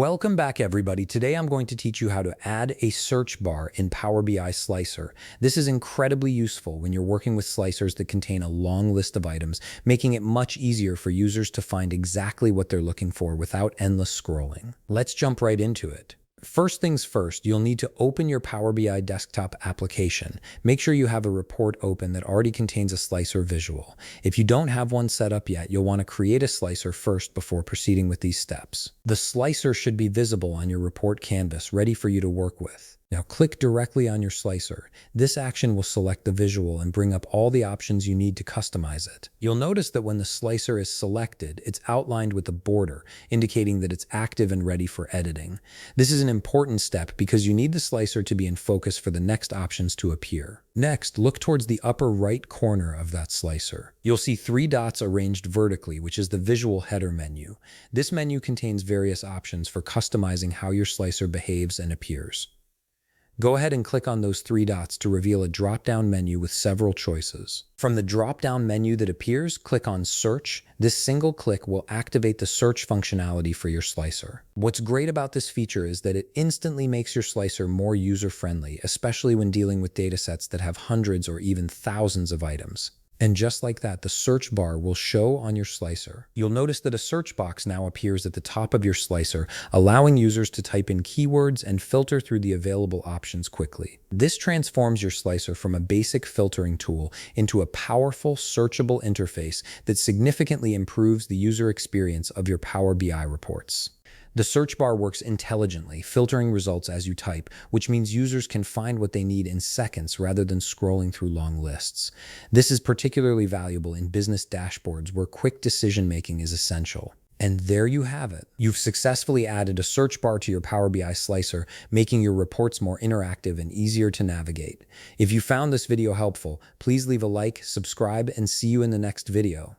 Welcome back, everybody. Today I'm going to teach you how to add a search bar in Power BI Slicer. This is incredibly useful when you're working with slicers that contain a long list of items, making it much easier for users to find exactly what they're looking for without endless scrolling. Let's jump right into it. First things first, you'll need to open your Power BI desktop application. Make sure you have a report open that already contains a slicer visual. If you don't have one set up yet, you'll want to create a slicer first before proceeding with these steps. The slicer should be visible on your report canvas, ready for you to work with. Now click directly on your slicer. This action will select the visual and bring up all the options you need to customize it. You'll notice that when the slicer is selected, it's outlined with a border, indicating that it's active and ready for editing. This is an important step because you need the slicer to be in focus for the next options to appear. Next, look towards the upper right corner of that slicer. You'll see three dots arranged vertically, which is the visual header menu. This menu contains various options for customizing how your slicer behaves and appears. Go ahead and click on those three dots to reveal a drop-down menu with several choices. From the drop-down menu that appears, click on Search. This single click will activate the search functionality for your slicer. What's great about this feature is that it instantly makes your slicer more user-friendly, especially when dealing with datasets that have hundreds or even thousands of items. And just like that, the search bar will show on your slicer. You'll notice that a search box now appears at the top of your slicer, allowing users to type in keywords and filter through the available options quickly. This transforms your slicer from a basic filtering tool into a powerful, searchable interface that significantly improves the user experience of your Power BI reports. The search bar works intelligently, filtering results as you type, which means users can find what they need in seconds rather than scrolling through long lists. This is particularly valuable in business dashboards where quick decision-making is essential. And there you have it. You've successfully added a search bar to your Power BI Slicer, making your reports more interactive and easier to navigate. If you found this video helpful, please leave a like, subscribe, and see you in the next video.